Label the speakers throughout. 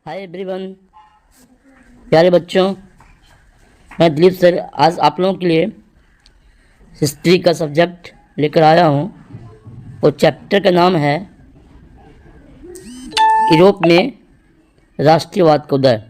Speaker 1: Hi everyone, प्यारे बच्चों। मैं दिलीप सर आज आप लोगों के लिए हिस्ट्री का सब्जेक्ट लेकर आया हूँ। और चैप्टर का नाम है यूरोप में राष्ट्रीयवाद का उदय।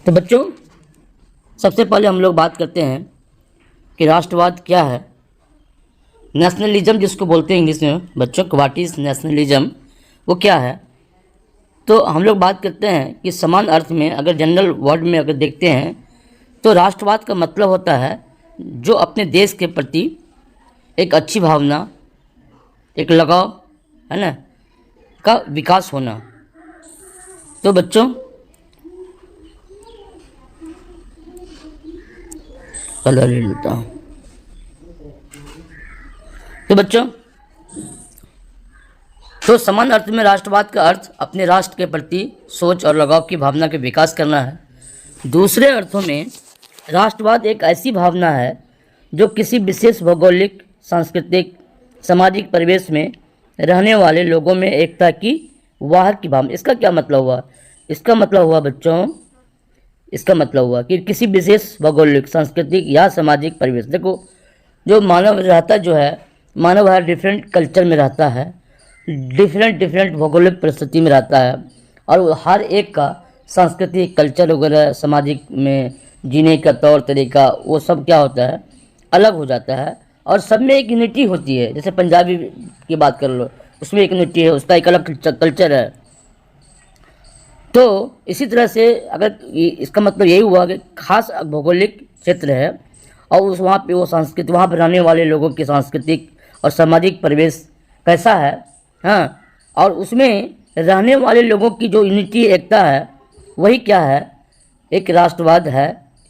Speaker 1: तो बच्चों, सबसे पहले हम लोग बात करते हैं कि राष्ट्रवाद क्या है। नेशनलिज्म जिसको बोलते हैं इंग्लिश में बच्चों, व्हाट इज़ नेशनलिज्म, वो क्या है। तो हम लोग बात करते हैं कि समान अर्थ में अगर जनरल वर्ड में अगर देखते हैं तो राष्ट्रवाद का मतलब होता है जो अपने देश के प्रति एक अच्छी भावना, एक लगाव है ना, का विकास होना। तो बच्चों, कलर ले लेता हूँ। तो बच्चों, तो समान अर्थ में राष्ट्रवाद का अर्थ अपने राष्ट्र के प्रति सोच और लगाव की भावना के विकास करना है। दूसरे अर्थों में राष्ट्रवाद एक ऐसी भावना है जो किसी विशेष भौगोलिक, सांस्कृतिक, सामाजिक परिवेश में रहने वाले लोगों में एकता की वाह की भावना। इसका क्या मतलब हुआ? इसका मतलब हुआ बच्चों, इसका मतलब हुआ कि किसी विशेष भौगोलिक, सांस्कृतिक या सामाजिक परिवेश, देखो जो मानव रहता जो है, मानव हर डिफरेंट कल्चर में रहता है, डिफरेंट भौगोलिक परिस्थिति में रहता है, और हर एक का सांस्कृतिक, कल्चर वगैरह, सामाजिक में जीने का तौर तरीका, वो सब क्या होता है, अलग हो जाता है। और सब में एक यूनिटी होती है। जैसे पंजाबी की बात कर लो, उसमें एक यूनिटी है, उसका एक अलग कल्चर है। तो इसी तरह से अगर इसका मतलब यही हुआ कि खास भौगोलिक क्षेत्र है और उस वहाँ पे वो संस्कृति, वहाँ पर रहने वाले लोगों की सांस्कृतिक और सामाजिक परिवेश कैसा है, हाँ, और उसमें रहने वाले लोगों की जो यूनिटी, एकता है, वही क्या है, एक राष्ट्रवाद है।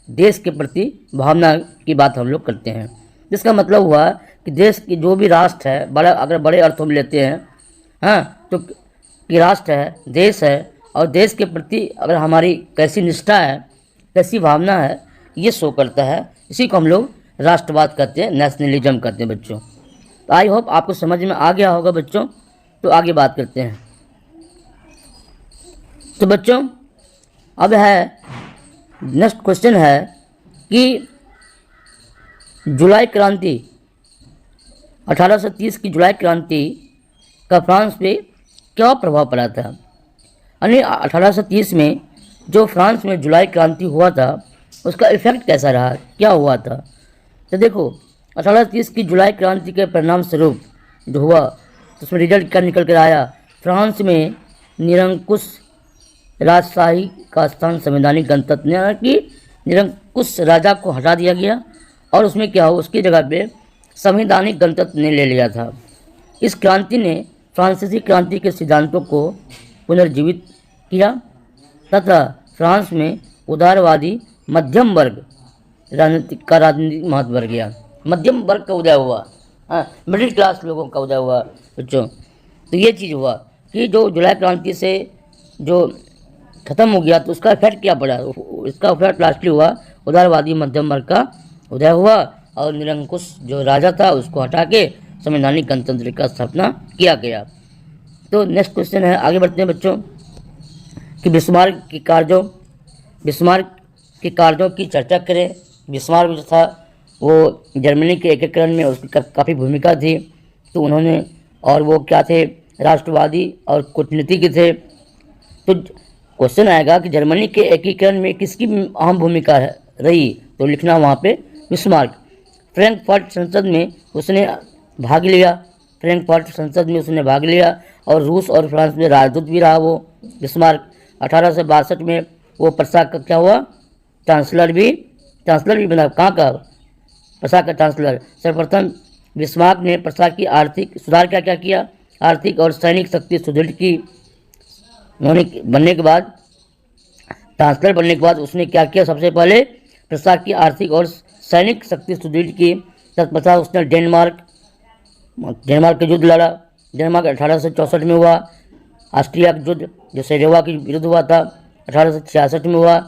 Speaker 1: देश के प्रति भावना की बात हम लोग करते हैं। जिसका मतलब हुआ कि देश की जो भी राष्ट्र है, बड़ा अगर बड़े अर्थों में लेते हैं, हाँ, तो कि राष्ट्र है, देश है, और देश के प्रति अगर हमारी कैसी निष्ठा है, कैसी भावना है, ये शो करता है। इसी को हम लोग राष्ट्रवाद कहते हैं, नेशनलिज्म कहते हैं बच्चों। तो आई होप आपको समझ में आ गया होगा बच्चों। तो आगे बात करते हैं। तो बच्चों, अब है नेक्स्ट क्वेश्चन है कि जुलाई क्रांति, 1830 की जुलाई क्रांति का फ्रांस पे क्या प्रभाव पड़ा था। यानी 1830 में जो फ्रांस में जुलाई क्रांति हुआ था, उसका इफेक्ट कैसा रहा, क्या हुआ था। तो देखो, 1830 की जुलाई क्रांति के परिणाम स्वरूप जो हुआ, तो उसमें रिजल्ट क्या निकल कर आया। फ्रांस में निरंकुश राजशाही का स्थान संवैधानिक गणतंत्र, यानी कि निरंकुश राजा को हटा दिया गया और उसमें क्या हो, उसकी जगह पे संवैधानिक गणतंत्र ने ले लिया था। इस क्रांति ने फ्रांसीसी क्रांति के सिद्धांतों को पुनर्जीवित किया तथा फ्रांस में उदारवादी मध्यम वर्ग राजनीतिक महत्व बढ़ गया। मध्यम वर्ग का उदय हुआ, हाँ, मिडिल क्लास लोगों का उदय हुआ बच्चों। तो ये चीज़ हुआ कि जो जुलाई क्रांति से जो खत्म हो गया, तो उसका इफेक्ट क्या पड़ा। इसका इफेक्ट लास्टली हुआ, उदारवादी मध्यम वर्ग का उदय हुआ और निरंकुश जो राजा था उसको हटा के संवैधानिक गणतंत्र का स्थापना किया गया। तो नेक्स्ट क्वेश्चन है, आगे बढ़ते हैं बच्चों, कि बिस्मार्क के कार्यों की चर्चा करें। बिस्मार्क जो था वो जर्मनी के एकीकरण में उसकी काफ़ी भूमिका थी। तो उन्होंने, और वो क्या थे, राष्ट्रवादी और कूटनीतिज्ञ थे। तो क्वेश्चन आएगा कि जर्मनी के एकीकरण में किसकी अहम भूमिका रही, तो लिखना वहाँ पे बिस्मार्क। फ्रैंकफर्ट संसद में उसने भाग लिया और रूस और फ्रांस में राजदूत भी रहा वो बिस्मार्क। 1862 में वो प्रसा का क्या हुआ, चांसलर भी बना। कहाँ का? प्रसा का चांसलर। सर्वप्रथम बिस्मार्क ने प्रसा की आर्थिक सुधार क्या किया, आर्थिक और सैनिक शक्ति सुदृढ़ की। उन्होंने बनने के बाद, चांसलर बनने के बाद उसने क्या किया, सबसे पहले प्रसा की आर्थिक और सैनिक शक्ति सुदृढ़ की। तत्पश्चात उसने डेनमार्क का युद्ध लड़ा। डेनमार्क 1864 में हुआ। ऑस्ट्रिया का युद्ध जो सेरेवा के विरुद्ध हुआ था 1866 में हुआ।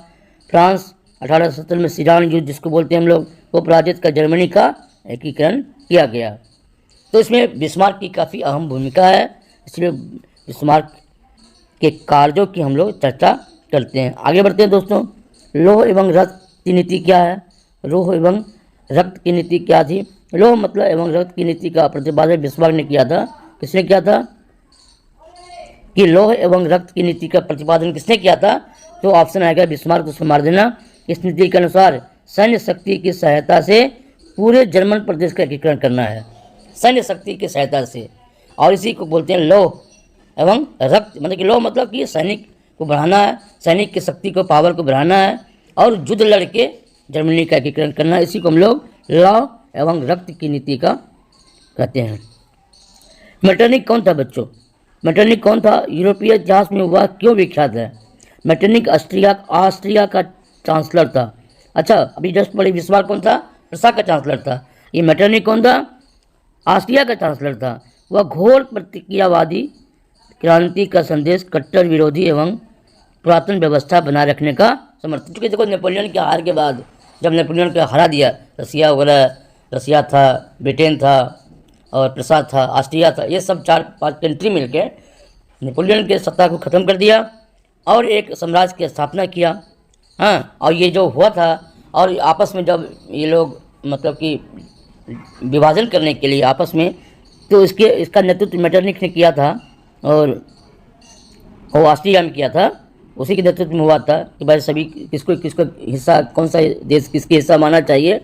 Speaker 1: फ्रांस 1870 में सीरान युद्ध जिसको बोलते हैं हम लोग, वो पराजित कर जर्मनी का एकीकरण किया गया। तो इसमें बिस्मार्क की काफ़ी अहम भूमिका है, इसलिए बिस्मार्क के कार्यों की हम लोग चर्चा करते हैं। आगे बढ़ते हैं दोस्तों। लौह एवं रक्त की नीति क्या है? लौह एवं रक्त की नीति क्या थी? लौह मतलब एवं रक्त की नीति का प्रतिपादन बिस्मार्क ने किया था। किसने किया था कि लौह एवं रक्त की नीति का प्रतिपादन किसने किया था? तो ऑप्शन आएगा बिस्मार्क, उसको मार देना। इस नीति के अनुसार सैन्य शक्ति की सहायता से पूरे जर्मन प्रदेश का एकीकरण करना है, सैन्य शक्ति की सहायता से। और इसी को बोलते हैं लौह एवं रक्त, मतलब कि लौह मतलब कि सैनिक को बढ़ाना है, सैनिक की शक्ति को, पावर को बढ़ाना है, और युद्ध लड़के जर्मनी का एकीकरण करना है। इसी को हम लोग लौह एवं रक्त की नीति का कहते हैं। मेटरनिक कौन था बच्चों? मेटरनिक कौन था? यूरोपीय इतिहास में वह क्यों विख्यात है? मेटरनिक ऑस्ट्रिया का चांसलर था। अच्छा, अभी जस्ट पढ़े बिस्मार्क कौन था? प्रसा का चांसलर था। ये मेटरनिक कौन था? ऑस्ट्रिया का चांसलर था। वह घोर प्रतिक्रियावादी, क्रांति का संदेश, कट्टर विरोधी एवं पुरातन व्यवस्था बनाए रखने का समर्थन। क्योंकि देखो, नेपोलियन के हार के बाद जब नेपोलियन को हरा दिया, रसिया वगैरह, रसिया था, ब्रिटेन था, और प्रसा था, ऑस्ट्रिया था, ये सब 4-5 कंट्री मिलके नेपोलियन के सत्ता को ख़त्म कर दिया और एक साम्राज्य की स्थापना किया। हाँ, और ये जो हुआ था, और आपस में जब ये लोग मतलब कि विभाजन करने के लिए आपस में, तो इसका नेतृत्व मेटरनिक ने किया था, और वो ऑस्ट्रिया में किया था। उसी के नेतृत्व में हुआ था कि भाई सभी किसको किसको हिस्सा, कौन सा देश किसके हिस्सा मानना चाहिए,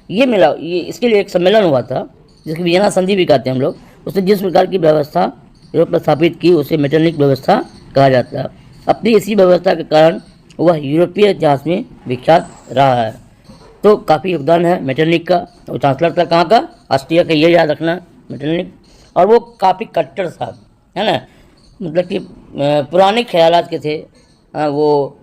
Speaker 1: ये मिला। ये इसके लिए एक सम्मेलन हुआ था जिसकी वियना संधि भी कहते हैं हम लोग। उसने जिस प्रकार की व्यवस्था यूरोप में स्थापित की उसे मेटरनिक व्यवस्था कहा जाता है। अपनी इसी व्यवस्था के कारण वह यूरोपीय इतिहास में विख्यात रहा है। तो काफ़ी योगदान है मेटरनिक का। वो चांसलर था कहाँ का? ऑस्ट्रिया का, ये याद रखना मेटरनिक। और वो काफ़ी कट्टर था, है ना, मतलब कि पुराने ख्यालात के थे। वो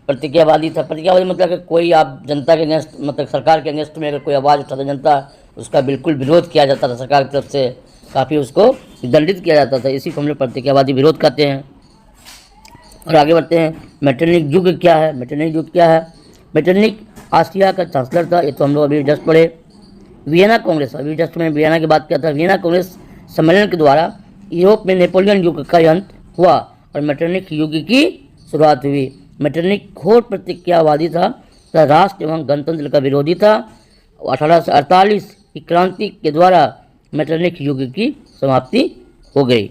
Speaker 1: प्रतिक्रियावादी था। प्रतिक्रियावादी मतलब कि कोई आप जनता के अगेंस्ट, मतलब सरकार के अगेंस्ट में अगर कोई आवाज़ उठाता जनता, उसका बिल्कुल विरोध किया जाता था सरकार की तरफ से, काफ़ी उसको दंडित किया जाता था। इसी को हम लोग प्रतिक्रियावादी विरोध कहते हैं। और आगे बढ़ते हैं। मेटरनिक युग क्या है? मेटरनिक युग क्या है? मेटरनिक ऑस्ट्रिया का चांसलर था। ये तो हम लोग अभी जस्ट पढ़े। वियना कांग्रेस, अभी जस्ट मैंने वियना की बात किया था। वियना कांग्रेस सम्मेलन के द्वारा यूरोप में नेपोलियन युग का अंत हुआ और मेटरनिक युग की शुरुआत हुई। मेटरनिक घोर प्रतिक्रियावादी था तथा राष्ट्र एवं गणतंत्र का विरोधी था। 1848 की क्रांति के द्वारा मेटरनिक युग की समाप्ति हो गई।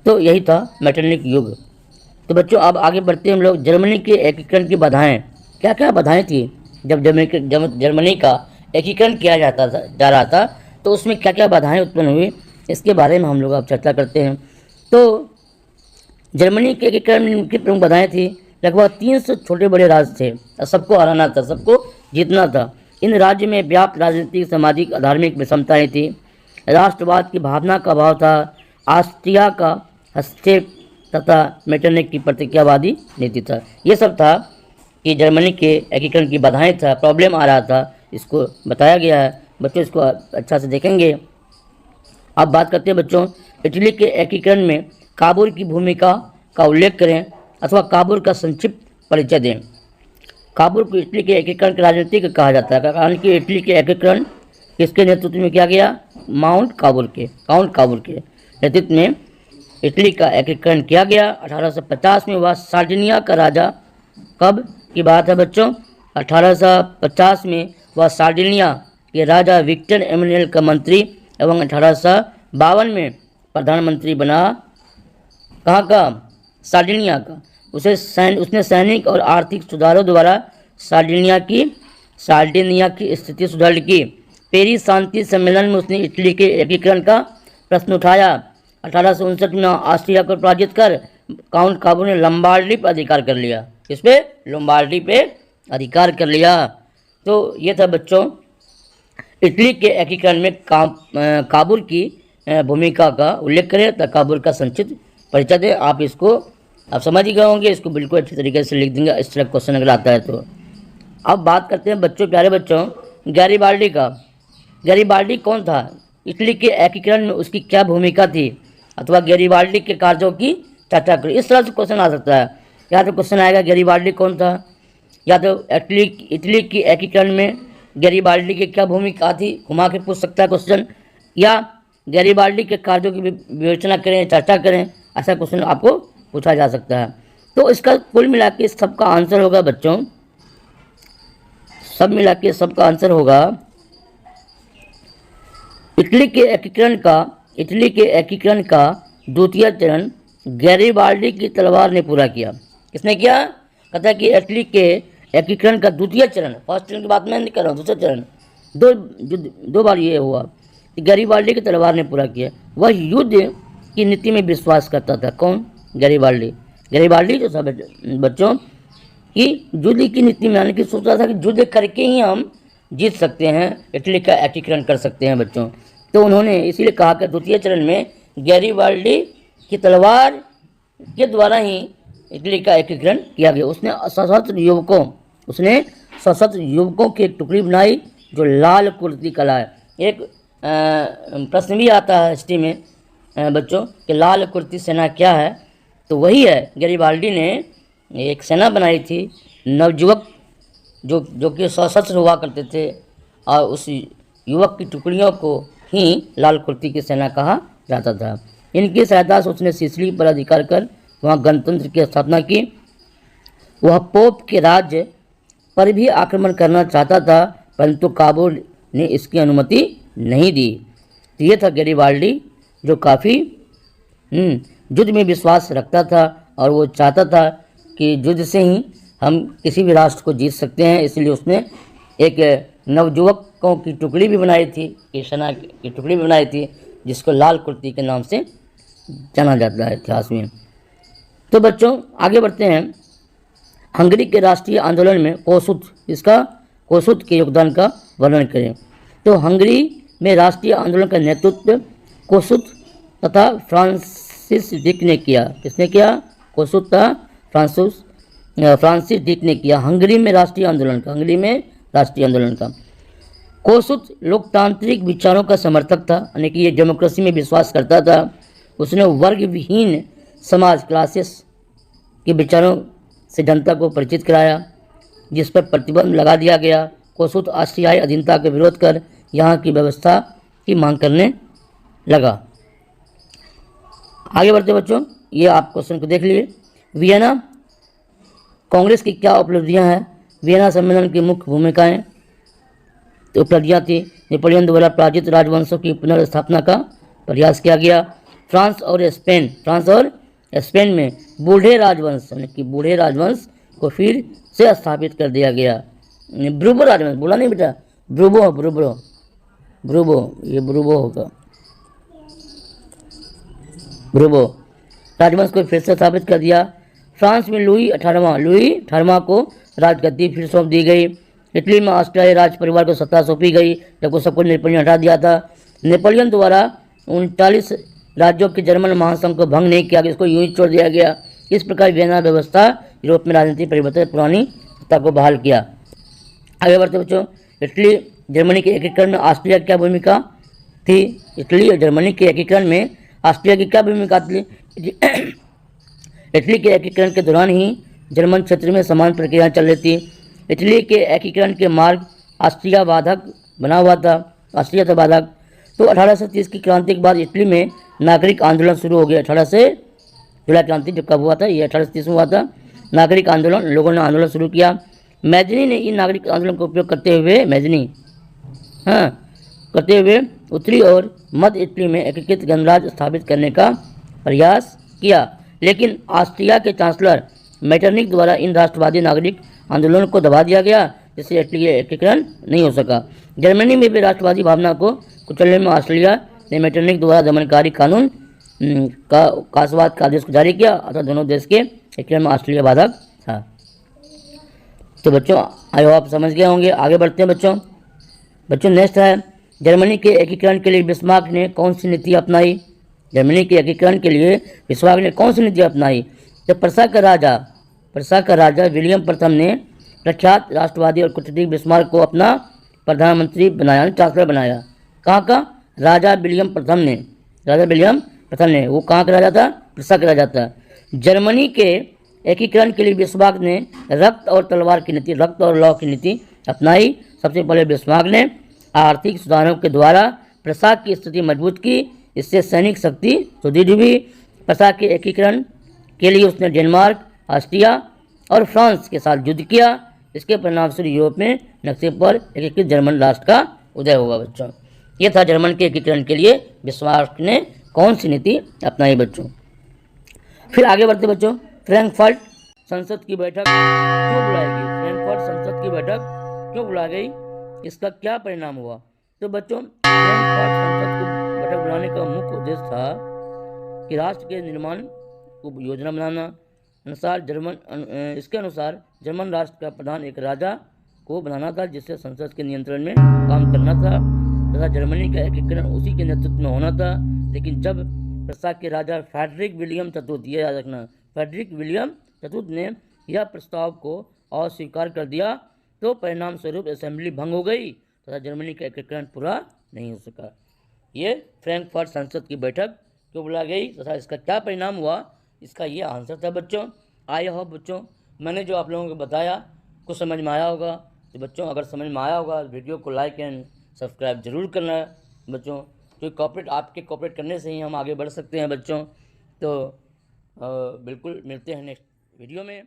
Speaker 1: तो यही था मेटरनिक युग। तो बच्चों अब आगे बढ़ते हैं हम लोग। जर्मनी के एकीकरण की बाधाएं, क्या क्या बाधाएं थी जब जर्मनी का एकीकरण किया जा रहा था, तो उसमें क्या क्या बाधाएं उत्पन्न हुई, इसके बारे में हम लोग अब चर्चा करते हैं। तो जर्मनी के एकीकरण की प्रमुख बाधाएं थी। लगभग 300 छोटे बड़े राज्य थे और सबको हराना था, सबको जीतना था। इन राज्य में व्याप्त राजनीतिक, सामाजिक, धार्मिक विषमताएं थी। राष्ट्रवाद की भावना का अभाव था। ऑस्ट्रिया का हस्तक्षेप तथा मेटरनिक की प्रतिक्रियावादी नीति था। ये सब था कि जर्मनी के एकीकरण की बाधाएं था, प्रॉब्लम आ रहा था, इसको बताया गया है। बच्चों इसको अच्छा से देखेंगे। अब बात करते हैं बच्चों, इटली के एकीकरण में काबुल की भूमिका का उल्लेख करें अथवा काबुल का संक्षिप्त परिचय दें। काबुल को इटली के एकीकरण के राजनीतिक कहा जाता है, कारण कि इटली के एकीकरण किसके नेतृत्व में किया गया? काउंट काबुल के नेतृत्व में इटली का एकीकरण किया गया। 1850 में वह सार्डिनिया का राजा, कब की बात है बच्चों? 1850 में वह सार्डिनिया के राजा विक्टर एमैनुएल का मंत्री एवं 1852 में प्रधानमंत्री बना। कहाँ का? सार्डिनिया का। उसने सैनिक और आर्थिक सुधारों द्वारा सार्डिनिया की स्थिति सुधार की। पेरिस शांति सम्मेलन में उसने इटली के एकीकरण का प्रश्न उठाया। 1859 में ऑस्ट्रिया को पराजित कर काउंट काबुल ने लंबार्डी पर अधिकार कर लिया। किस पे? लंबार्डी पे अधिकार कर लिया। तो ये था बच्चों इटली के एकीकरण में काबुल की भूमिका का उल्लेख करें तो काबुल का संक्षिप्त परिचय दें। आप इसको आप समझ ही गए होंगे, इसको बिल्कुल अच्छी तरीके से लिख देंगे इस तरह क्वेश्चन अगर आता है तो। अब बात करते हैं बच्चों, प्यारे बच्चों, गैरीबाल्डी का। गैरीबाल्डी कौन था? इटली के एकीकरण में उसकी क्या भूमिका थी अथवा गैरीबाल्डी के कार्यों की चर्चा करें। इस तरह से क्वेश्चन आ सकता है। या तो क्वेश्चन आएगा गैरीबाल्डी कौन था, या तो इटली की एकीकरण में गैरीबाल्डी की क्या भूमिका थी, घुमा के पूछ सकता है क्वेश्चन, या गैरीबाल्डी के कार्यों की विवेचना करें, चर्चा करें, ऐसा क्वेश्चन आपको पूछा जा सकता है। तो इसका कुल मिला के सबका आंसर होगा बच्चों, सब मिला के सबका आंसर होगा इटली के एकीकरण का द्वितीय चरण गैरिबाल्डी की तलवार ने पूरा किया। किसने किया? कहता है कि इटली के एकीकरण का द्वितीय चरण, फर्स्ट चरण की बात मैं नहीं कर रहा हूँ, दूसरा चरण, दो बार ये हुआ कि गैरिबाल्डी की तलवार ने पूरा किया। वह युद्ध की नीति में विश्वास करता था। कौन? गैरिबाल्डी जो था बच्चों कि युद्ध की नीति में आने की सोचता था कि युद्ध करके ही हम जीत सकते हैं, इटली का एकीकरण कर सकते हैं बच्चों। तो उन्होंने इसीलिए कहा कि द्वितीय चरण में गैरिबाल्डी की तलवार के द्वारा ही इटली का एकीकरण किया गया। उसने सशस्त्र युवकों की एक टुकड़ी बनाई जो लाल कुर्ती कला है। एक प्रश्न भी आता है हिस्ट्री में बच्चों कि लाल कुर्ती सेना क्या है, तो वही है, गैरिबाल्डी ने एक सेना बनाई थी, नवयुवक जो कि सशस्त्र हुआ करते थे, और उस युवक की टुकड़ियों को ही लाल कुर्ती की सेना कहा जाता था। इनकी सहायता से उसने सिसिली पर अधिकार कर वहाँ गणतंत्र की स्थापना की। वह पोप के राज्य पर भी आक्रमण करना चाहता था, परंतु काबू ने इसकी अनुमति नहीं दी। तो ये था गैरिबाल्डी जो काफ़ी युद्ध में विश्वास रखता था और वो चाहता था कि युद्ध से ही हम किसी भी राष्ट्र को जीत सकते हैं। इसलिए उसने एक नवयुवकों की टुकड़ी भी बनाई थी, सेना की टुकड़ी भी बनाई थी, जिसको लाल कुर्ती के नाम से जाना जाता है इतिहास में। तो बच्चों आगे बढ़ते हैं। हंगरी के राष्ट्रीय आंदोलन में कोसुत के योगदान का वर्णन करें। तो हंगरी में राष्ट्रीय आंदोलन का नेतृत्व कोसुत तथा फ्रांसिस डिक ने किया। किसने किया? कोसुत तथा फ्रांसिस डिक ने किया हंगरी में राष्ट्रीय आंदोलन का। कोसुत लोकतांत्रिक विचारों का समर्थक था, यानी कि ये डेमोक्रेसी में विश्वास करता था। उसने वर्ग विहीन समाज क्लासेस के विचारों से जनता को परिचित कराया, जिस पर प्रतिबंध लगा दिया गया। कोसुत ऑस्ट्रियाई अधीनता का विरोध कर यहाँ की व्यवस्था की मांग करने लगा। आगे बढ़ते बच्चों, ये आप क्वेश्चन को देख लिए। वियना कांग्रेस की क्या उपलब्धियां हैं? वियना सम्मेलन की मुख्य भूमिकाएं उपलब्धियां थी। नेपोलियन द्वारा पराजित राजवंशों की पुनर्स्थापना का प्रयास किया गया। फ्रांस और स्पेन में बूढ़े राजवंश को फिर से स्थापित कर दिया गया। ब्रूबो राजवंश, बोला नहीं बेटा, ब्रूबो ये ब्रूबो होगा। ब्रूबो राजवंश को फिर से स्थापित कर दिया। फ्रांस में लुई 18वां को राजगद्दी फिर सौंप दी गई। इटली में ऑस्ट्रियाई राज परिवार को सत्ता सौंपी गई, जबकि सबको नेपोलियन हटा दिया था। नेपोलियन द्वारा 39 राज्यों के जर्मन महासंघ को भंग नहीं किया गया, इसको यूं ही छोड़ दिया गया। इस प्रकार वियना व्यवस्था यूरोप में राजनीतिक परिवर्तन पुरानी सत्ता को बहाल किया। आगे बढ़ते बच्चों, इटली जर्मनी के एकीकरण में ऑस्ट्रिया की क्या भूमिका थी? इटली और जर्मनी के एकीकरण में ऑस्ट्रिया की क्या भूमिका थी? इटली के एकीकरण के दौरान ही जर्मन क्षेत्र में समान प्रक्रियाएं चल रही थी। इटली के एकीकरण के मार्ग ऑस्ट्रिया था बाधक। तो 1830 की क्रांति के बाद इटली में नागरिक आंदोलन शुरू हो गया। 18 से जुलाई क्रांति जब कब हुआ था? ये 1830 में हुआ था। नागरिक आंदोलन, लोगों ने आंदोलन शुरू किया। मैजनी ने इन नागरिक आंदोलन का उपयोग करते हुए उत्तरी और मध्य इटली में एकीकृत गणराज्य स्थापित करने का प्रयास किया, लेकिन ऑस्ट्रिया के चांसलर मेटरनिक द्वारा इन राष्ट्रवादी नागरिक आंदोलनों को दबा दिया गया, जिससे इटली एकीकरण नहीं हो सका। जर्मनी में भी राष्ट्रवादी भावना को कुचलने में ऑस्ट्रिया ने मेटरनिक द्वारा दमनकारी कानून का कासवाद का आदेश जारी किया, अतः दोनों देश के एकीकरण में ऑस्ट्रिया बाधक था। तो बच्चों आई होप आप समझ गए होंगे। आगे बढ़ते हैं बच्चों नेक्स्ट है, जर्मनी के एकीकरण के लिए बिस्मार्क ने कौन सी नीति अपनाई? जर्मनी के एकीकरण के लिए बिस्मार्क ने कौन सी नीति अपनाई? जब प्रसा का राजा विलियम प्रथम ने प्रख्यात राष्ट्रवादी और कूटनीतिक बिस्मार्क को अपना प्रधानमंत्री बनाया, चांसलर बनाया। कहाँ का? राजा विलियम प्रथम ने वो कहाँ का राजा था? प्रसा का राजा था। जर्मनी के एकीकरण के लिए बिस्मार्क ने रक्त और लौ की नीति अपनाई। सबसे पहले बिस्मार्क ने आर्थिक सुधारों के द्वारा प्रसा की स्थिति मजबूत की, इससे सैनिक शक्ति सुदृढ़ हुई। प्रसा के एकीकरण के लिए उसने डेनमार्क, ऑस्ट्रिया और फ्रांस के साथ युद्ध किया। इसके परिणामस्वरूप यूरोप में नक्शे पर एकीकृत जर्मन राष्ट्र का उदय हुआ बच्चों। ये था जर्मन के एकीकरण के लिए बिस्मार्क ने कौन सी नीति अपनाई बच्चों। फिर आगे बढ़ते बच्चों, फ्रैंकफर्ट संसद की बैठक क्यों बुलाई गई? फ्रैंकफर्ट संसद की बैठक क्यों बुलाई गई, इसका क्या परिणाम हुआ? तो बच्चों, फ्रैंकफर्ट संसद की बैठक बुलाने का मुख्य उद्देश्य था कि राष्ट्र के निर्माण को योजना बनाना। इसके अनुसार जर्मन राष्ट्र का प्रधान एक राजा को बनाना था जिससे संसद के नियंत्रण में काम करना था तथा जर्मनी का एकीकरण उसी के नेतृत्व में होना था। लेकिन जब प्रसा के राजा फ्रेडरिक विलियम चतुर्थ, ये याद रखना, फ्रेडरिक विलियम चतुर्थ ने यह प्रस्ताव को अस्वीकार कर दिया तो परिणाम स्वरूप असेंबली भंग हो गई तथा जर्मनी का एकीकरण पूरा नहीं हो सका। ये फ्रैंकफर्ट संसद की बैठक क्यों बुलाई गई तथा इसका क्या परिणाम हुआ, इसका ये आंसर था बच्चों। आई होप बच्चों मैंने जो आप लोगों को बताया कुछ समझ में आया होगा। तो बच्चों अगर समझ में आया होगा वीडियो को लाइक एंड सब्सक्राइब जरूर करना है बच्चों, क्योंकि आपके कॉपरेट करने से ही हम आगे बढ़ सकते हैं बच्चों। तो बिल्कुल मिलते हैं नेक्स्ट वीडियो में।